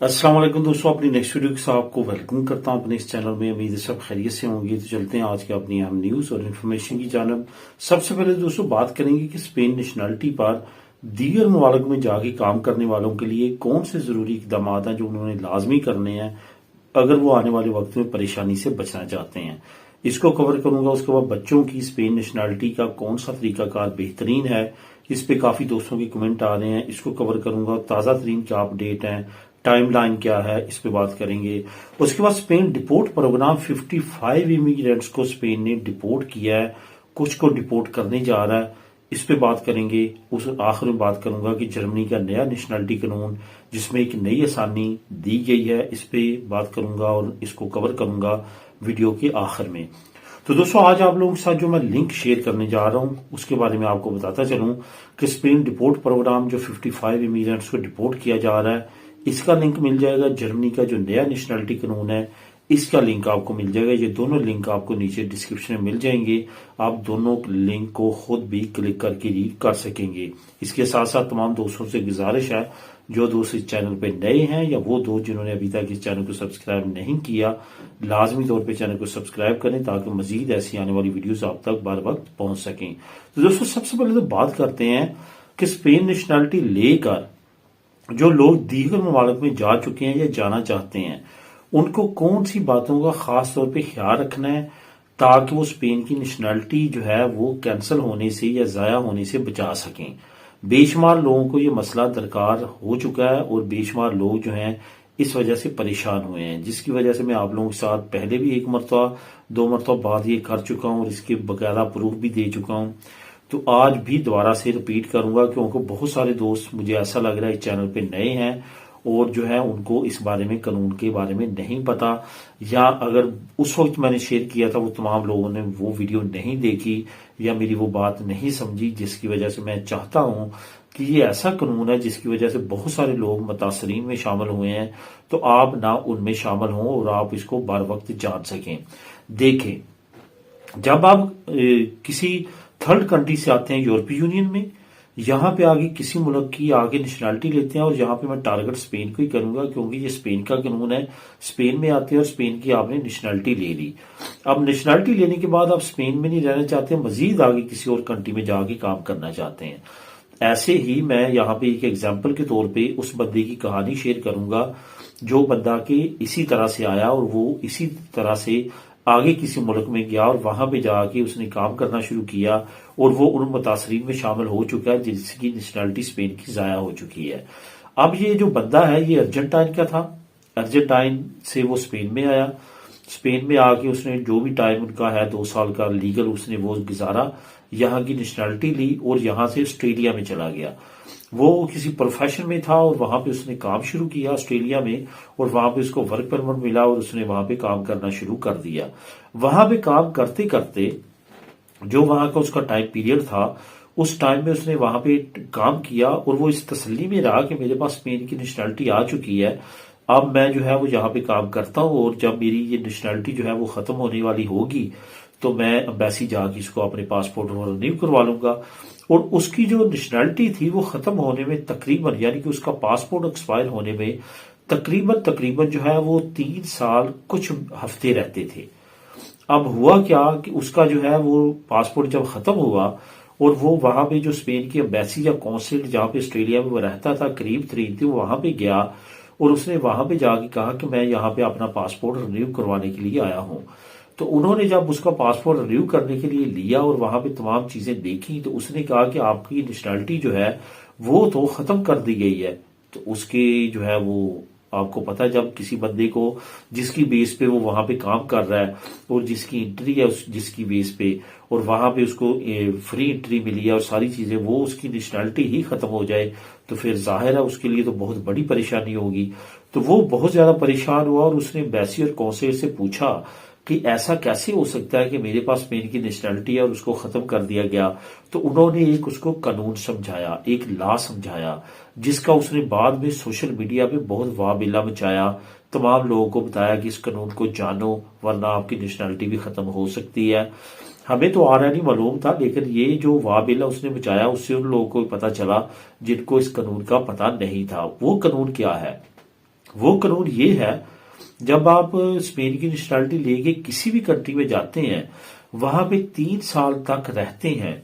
अस्सलाम वालेकुम दोस्तों, अपनी नेक्स्ट वीडियो के साथ आपको वेलकम करता हूं अपने इस चैनल में। उम्मीद है सब खैरियत से होंगे। तो चलते हैं आज के अपनी अहम न्यूज और इन्फॉर्मेशन की जानब। सबसे पहले दोस्तों बात करेंगे कि स्पेन नेशनलिटी पर दीगर ममालिक में जाके काम करने वालों के लिए कौन से जरूरी इकदाम हैं जो उन्होंने लाजमी करने हैं अगर वो आने वाले वक्त में परेशानी से बचना चाहते हैं। इसको कवर करूंगा। उसके बाद बच्चों की स्पेन नेशनलिटी का कौन सा तरीकाकार बेहतरीन है, इस पे काफी दोस्तों के कमेंट आ रहे हैं, इसको कवर करूंगा। ताजा तरीन क्या अपडेट है, टाइमलाइन क्या है, इस पे बात करेंगे। उसके बाद स्पेन डिपोर्ट प्रोग्राम 55 इमिग्रेंट्स को स्पेन ने डिपोर्ट किया है, कुछ को डिपोर्ट करने जा रहा है, इस पे बात करेंगे। उस आखिर में बात करूंगा कि जर्मनी का नया नेशनलिटी कानून जिसमें एक नई आसानी दी गई है, इस पे बात करूंगा और इसको कवर करूंगा वीडियो के आखिर में। तो दोस्तों आज आप लोगों के साथ जो मैं लिंक शेयर करने जा रहा हूं उसके बारे में आपको बताता चलूं कि स्पेन डिपोर्ट प्रोग्राम जो 55 इमिग्रेंट्स को डिपोर्ट किया जा रहा है, इसका लिंक मिल जाएगा। जर्मनी का जो नया नेशनलिटी कानून है इसका लिंक आपको मिल जाएगा। ये दोनों लिंक आपको नीचे डिस्क्रिप्शन में मिल जाएंगे। आप दोनों लिंक को खुद भी क्लिक करके रीड कर सकेंगे। इसके साथ साथ तमाम दोस्तों से गुजारिश है, जो दोस्त इस चैनल पे नए हैं या वो दोस्त जिन्होंने अभी तक इस चैनल को सब्सक्राइब नहीं किया, लाजमी तौर पे चैनल को सब्सक्राइब करें ताकि मजीद ऐसी आने वाली वीडियोस आप तक बार वक्त पहुंच सकें। तो दोस्तों सबसे पहले तो बात करते हैं कि स्पेन नेशनलिटी लेकर जो लोग दीगर ममालिक में जा चुके हैं या जाना चाहते हैं उनको कौन सी बातों का खास तौर पे ख्याल रखना है ताकि वो स्पेन की नेशनलिटी जो है वो कैंसिल होने से या जाया होने से बचा सकें। बेशुमार लोगों को ये मसला दरकार हो चुका है और बेशुमार लोग जो हैं इस वजह से परेशान हुए हैं, जिसकी वजह से मैं आप लोगों के साथ पहले भी एक मरतबा दो मरतबा बात ये कर चुका हूं और इसके बकायदा प्रूफ भी दे चुका हूं। तो आज भी दोबारा से रिपीट करूंगा क्योंकि बहुत सारे दोस्त मुझे ऐसा लग रहा है इस चैनल पे नए हैं और जो है उनको इस बारे में कानून के बारे में नहीं पता, या अगर उस वक्त मैंने शेयर किया था वो तमाम लोगों ने वो वीडियो नहीं देखी या मेरी वो बात नहीं समझी, जिसकी वजह से मैं चाहता हूं कि ये ऐसा कानून है जिसकी वजह से बहुत सारे लोग मुतासरीन में शामिल हुए हैं, तो आप ना उनमें शामिल हों और आप इसको बर वक्त जान सकें। देखें, जब आप किसी थर्ड कंट्री से आते हैं यूरोपीय यूनियन में, यहां पे आगे किसी मुल्क की आगे नेशनलिटी लेते हैं और यहां पे मैं टारगेट स्पेन को ही करूंगा क्योंकि ये स्पेन का कानून है। स्पेन में आते हैं और स्पेन की आपने नेशनलिटी ले ली। अब नेशनलिटी लेने के बाद आप स्पेन में नहीं रहना चाहते, मजीद आगे किसी और कंट्री में जाके काम करना चाहते हैं। ऐसे ही मैं यहाँ पे एक एग्जाम्पल के तौर पे उस बंदे की कहानी शेयर करूंगा जो बंदा के इसी तरह से आया और वो इसी तरह से आगे किसी मुल्क में गया और वहां पे जाके उसने काम करना शुरू किया और वो उन मुतासरीन में शामिल हो चुका है जिसकी नेशनलिटी स्पेन की जाया हो चुकी है। अब ये जो बंदा है ये अर्जेंटाइन का था, अर्जेंटाइन से वो स्पेन में आया। स्पेन में आके उसने जो भी टाइम उनका है 2 साल का लीगल उसने वो गुजारा, यहाँ की नेशनलिटी ली और यहाँ से ऑस्ट्रेलिया में चला गया। वो किसी प्रोफेशन में था और वहां पे उसने काम शुरू किया ऑस्ट्रेलिया में और वहां पे उसको वर्क परमिट मिला और उसने वहां पे काम करना शुरू कर दिया। वहां पे काम करते करते जो वहां का उसका टाइम पीरियड था उस टाइम में उसने वहां पे काम किया और वो इस तसल्ली में रहा कि मेरे पास स्पेन की नेशनलिटी आ चुकी है, अब मैं जो है वो यहाँ पे काम करता हूँ और जब मेरी ये नेशनलिटी जो है वो खत्म होने वाली होगी तो मैं एम्बेसी जाके इसको अपने पासपोर्ट रिन्यू करवा लूंगा। और उसकी जो नेशनलिटी थी वो खत्म होने में तकरीबन, यानी कि उसका पासपोर्ट एक्सपायर होने में तकरीबन तकरीबन जो है वो 3 साल कुछ हफ्ते रहते थे। अब हुआ क्या कि उसका जो है वो पासपोर्ट जब खत्म हुआ और वो वहां पे जो स्पेन की एम्बेसी या कौंसिल जहां पे ऑस्ट्रेलिया में वो रहता था करीब 3 थी, वो वहां पे गया और उसने वहां पे जाके कहा कि मैं यहाँ पे अपना पासपोर्ट रिन्यू करवाने के लिए आया हूँ। तो उन्होंने जब उसका पासपोर्ट रिन्यू करने के लिए लिया और वहां पे तमाम चीजें देखी तो उसने कहा कि आपकी नेशनलिटी जो है वो तो खत्म कर दी गई है। तो उसके जो है वो आपको पता है जब किसी बंदे को जिसकी बेस पे वो वहां पे काम कर रहा है और जिसकी एंट्री है जिसकी बेस पे और वहां पे उसको फ्री एंट्री मिली है और सारी चीजें, वो उसकी नेशनलिटी ही खत्म हो जाए तो फिर जाहिर है उसके लिए तो बहुत बड़ी परेशानी होगी। तो वो बहुत ज्यादा परेशान हुआ और उसने एम्बेसी और कौंसिल से पूछा कि ऐसा कैसे हो सकता है कि मेरे पास स्पेन की नेशनलिटी है और उसको खत्म कर दिया गया। तो उन्होंने एक उसको कानून समझाया, एक लॉ समझाया, जिसका उसने बाद में सोशल मीडिया पे बहुत वाबिला मचाया, तमाम लोगों को बताया कि इस कानून को जानो वरना आपकी नेशनलिटी भी खत्म हो सकती है। हमें तो ऑलरेडी मालूम था, लेकिन ये जो वाबिला उसने मचाया उससे उन लोगों को पता चला जिनको इस कानून का पता नहीं था। वो कानून क्या है? वो कानून ये है, जब आप स्पेन की नेशनलिटी लेके किसी भी कंट्री में जाते हैं, वहां पे 3 साल तक रहते हैं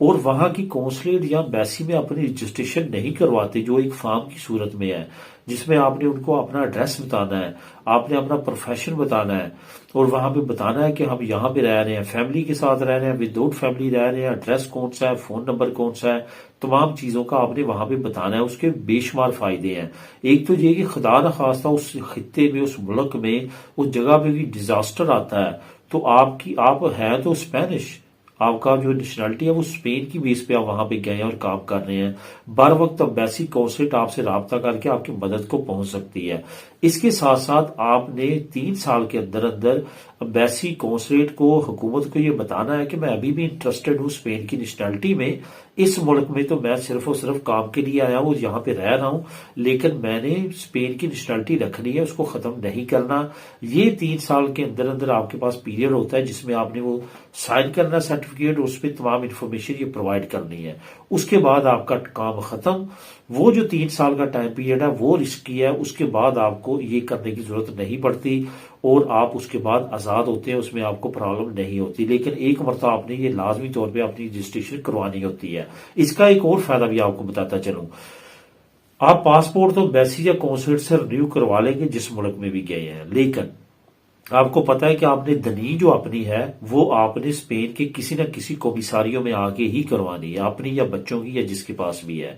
और वहां की कौंसलेट या एम्बेसी में अपनी रजिस्ट्रेशन नहीं करवाते, जो एक फॉर्म की सूरत में है, जिसमें आपने उनको अपना एड्रेस बताना है, आपने अपना प्रोफेशन बताना है और वहां पे बताना है कि हम यहाँ पे रह रहे हैं, फैमिली के साथ रह रहे हैं, विदाउट फैमिली रह रहे हैं, एड्रेस कौन सा है, फोन नंबर कौन सा है, तमाम चीजों का आपने वहां पे बताना है। उसके बेशुमार फायदे हैं। एक तो ये कि खुदा न खास्ता उस खित्ते में, उस मुल्क में, उस जगह पे भी डिजास्टर आता है तो आप हैं तो स्पेनिश, आपका जो नेशनलिटी है वो स्पेन की बेस पे आप वहां पे गए हैं और काम कर रहे हैं, बर वक्त एम्बेसी कौंसलेट आपसे राब्ता करके आपकी मदद को पहुंच सकती है। इसके साथ साथ आपने 3 साल के अंदर अंदर एम्बेसी कौंसलेट को, हुकूमत को ये बताना है कि मैं अभी भी इंटरेस्टेड हूं स्पेन की नेशनलिटी में, इस मुल्क में तो मैं सिर्फ और सिर्फ काम के लिए आया हूं, यहाँ पे रह रहा हूं, लेकिन मैंने स्पेन की नेशनलिटी रखनी है, उसको खत्म नहीं करना। ये 3 साल के अंदर अंदर आपके पास पीरियड होता है जिसमें आपने वो साइन करना सर्टिफिकेट, उस पर तमाम इन्फॉर्मेशन ये प्रोवाइड करनी है। उसके बाद आपका काम खत्म। वो जो 3 साल का टाइम पीरियड है वो रिस्की है, उसके बाद आपको ये करने की जरूरत नहीं पड़ती और आप उसके बाद आजाद होते हैं, उसमें आपको प्रॉब्लम नहीं होती। लेकिन एक मरतबा आपने ये लाजमी तौर पे अपनी रजिस्ट्रेशन करवानी होती है। इसका एक और फायदा भी आपको बताता चलूं, आप पासपोर्ट तो एम्बेसी या कौंसलेट से रिन्यू करवा लेंगे जिस मुल्क में भी गए हैं, लेकिन आपको पता है कि आपने दनी जो अपनी है वो आपने स्पेन के किसी न किसी कॉमिसारियों में आके ही करवानी है, अपनी या बच्चों की या जिसके पास भी है।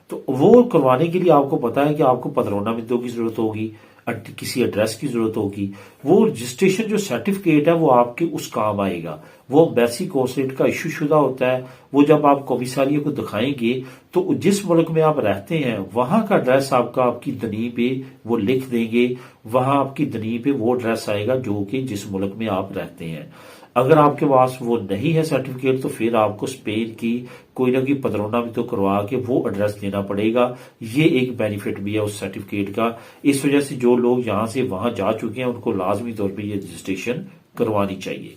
तो वो करवाने के लिए आपको पता है कि आपको पदरोना बिंदु की जरूरत होगी, किसी एड्रेस की जरूरत होगी। वो रजिस्ट्रेशन जो सर्टिफिकेट है वो आपके उस काम आएगा, वो एम्बेसी कौंसलेट का इशू शुदा होता है। वो जब आप कॉमिसारियों को दिखाएंगे तो जिस मुल्क में आप रहते हैं वहां का एड्रेस आपका आपकी दनी पे वो लिख देंगे, वहां आपकी दनी पे वो एड्रेस आएगा जो कि जिस मुल्क में आप रहते हैं। अगर आपके पास वो नहीं है सर्टिफिकेट तो फिर आपको स्पेन की कोई ना कोई पदरोना भी तो करवा के वो एड्रेस देना पड़ेगा। ये एक बेनिफिट भी है उस सर्टिफिकेट का। इस वजह से जो लोग यहां से वहां जा चुके हैं उनको लाजमी तौर पे ये रजिस्ट्रेशन करवानी चाहिए।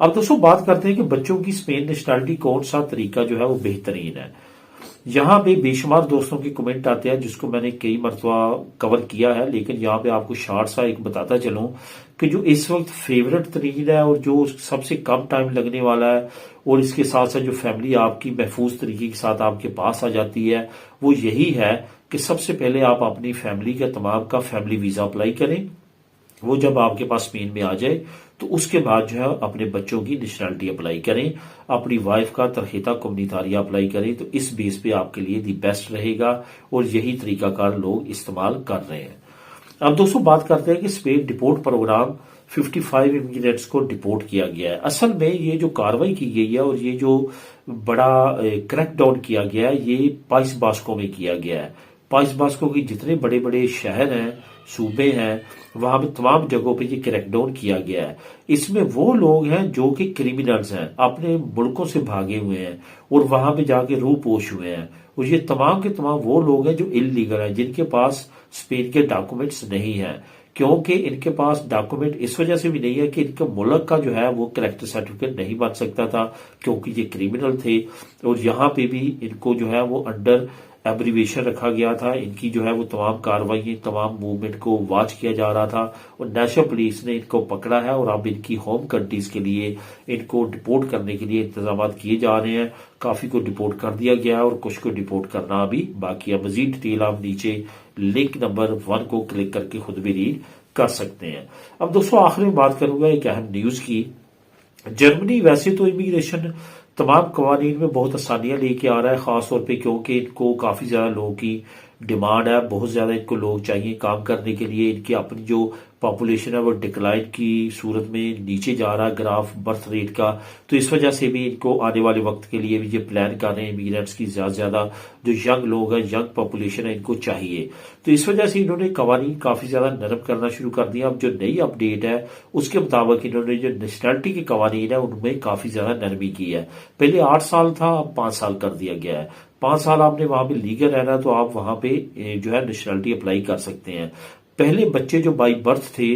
अब दोस्तों बात करते हैं कि बच्चों की स्पेन नेशनलिटी कौन सा तरीका जो है वो बेहतरीन है। यहाँ पे बेशुमार दोस्तों के कमेंट आते हैं जिसको मैंने कई मरतबा कवर किया है, लेकिन यहाँ पे आपको शॉर्ट सा एक बताता चलूं कि जो इस वक्त फेवरेट तरीन है और जो सबसे कम टाइम लगने वाला है और इसके साथ साथ जो फैमिली आपकी महफूज तरीके के साथ आपके पास आ जाती है वो यही है कि सबसे पहले आप अपनी फैमिली का तमाम का फैमिली वीजा अप्लाई करें। वो जब आपके पास स्पेन में आ जाए तो उसके बाद जो है अपने बच्चों की नेशनलिटी अप्लाई करें, अपनी वाइफ का तरहीता कम्युनितारिया अप्लाई करें, तो इस बेस पे आपके लिए दी बेस्ट रहेगा और यही तरीकाकार लोग इस्तेमाल कर रहे हैं। अब दोस्तों बात करते हैं कि स्पेन डिपोर्ट प्रोग्राम 55 इमिग्रेंट्स को डिपोर्ट किया गया है। असल में ये जो कार्रवाई की गई है और ये जो बड़ा क्रैकडाउन किया गया है ये पाइस बास्को में किया गया है। पाइस बास्को के जितने बड़े बड़े शहर हैं, सूबे हैं, वहां पे तमाम जगहों पे ये क्रैकडाउन किया गया है। इसमें वो लोग हैं जो कि क्रिमिनल्स हैं, अपने मुल्कों से भागे हुए हैं और वहां पे जाके रूपोश हुए हैं, और ये तमाम के तमाम वो लोग हैं जो इलीगल हैं, जिनके पास स्पेन के डॉक्यूमेंट्स नहीं है। क्योंकि इनके पास डॉक्यूमेंट इस वजह से भी नहीं है कि इनके मुल्क का जो है वो करेक्टर सर्टिफिकेट नहीं बन सकता था क्योंकि ये क्रिमिनल थे, और यहाँ पे भी इनको जो है वो अंडर एब्रीवेशन रखा गया था। इनकी जो है वो तमाम कार्रवाई, तमाम मूवमेंट को वॉच किया जा रहा था और नेशनल पुलिस ने इनको पकड़ा है और अब इनकी होम कंट्रीज के लिए इनको डिपोर्ट करने के लिए इंतजाम किए जा रहे हैं। काफी को डिपोर्ट कर दिया गया है और कुछ को डिपोर्ट करना अभी बाकी है। मजीद डिटेल आप नीचे लिंक नंबर 1 को क्लिक करके खुद भी रीड कर सकते हैं। अब दोस्तों आखिर में बात करूंगा एक अहम न्यूज की। जर्मनी वैसे तो इमिग्रेशन तमाम कवानीन में बहुत आसानियां लेके आ रहा है, खासतौर पे क्योंकि इनको काफी ज्यादा लोगों की डिमांड है, बहुत ज्यादा इनको लोग चाहिए काम करने के लिए। इनकी अपनी जो पॉपुलेशन है वो डिक्लाइन की सूरत में नीचे जा रहा है ग्राफ बर्थ रेट का, तो इस वजह से भी इनको आने वाले वक्त के लिए भी ये प्लान कर रहे हैं इमिग्रेंट्स की ज्यादा से ज्यादा जो यंग लोग हैं, यंग पॉपुलेशन है, इनको चाहिए। तो इस वजह से इन्होंने कवानीन काफी ज्यादा नरम करना शुरू कर दिया। अब जो नई अपडेट है उसके मुताबिक इन्होंने जो नेशनलिटी के कवानीन है उनमें काफी ज्यादा नरमी की है। पहले 8 साल था, अब 5 साल कर दिया गया है। 5 साल आपने वहां पे लीगल रहना तो आप वहां पे जो है नेशनलिटी अप्लाई कर सकते हैं। पहले बच्चे जो बाई बर्थ थे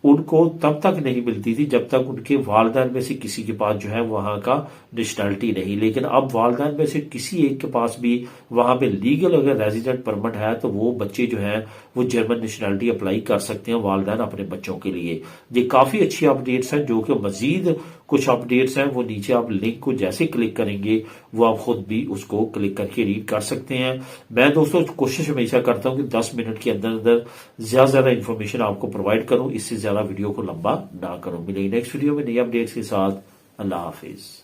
उनको तब तक नहीं मिलती थी जब तक उनके वालिदैन में से किसी के पास जो है वहां का नेशनैलिटी नहीं। लेकिन अब वालिदैन में से किसी एक के पास भी वहां पे लीगल अगर रेजिडेंट परमिट है तो वो बच्चे जो है वो जर्मन नेशनैलिटी अप्लाई कर सकते हैं वालिदैन अपने बच्चों के लिए। ये काफी अच्छी अपडेट्स हैं, जो कि मजीद कुछ अपडेट्स हैं वो नीचे आप लिंक को जैसे क्लिक करेंगे वो आप खुद भी उसको क्लिक करके रीड कर सकते हैं। मैं दोस्तों कोशिश हमेशा करता हूं कि 10 मिनट के अंदर अंदर ज्यादा इन्फॉर्मेशन आपको प्रोवाइड करूं, इससे ज्यादा वीडियो को लंबा ना करूं। मिलेंगे नेक्स्ट वीडियो में नई अपडेट्स के साथ। अल्लाह हाफिज।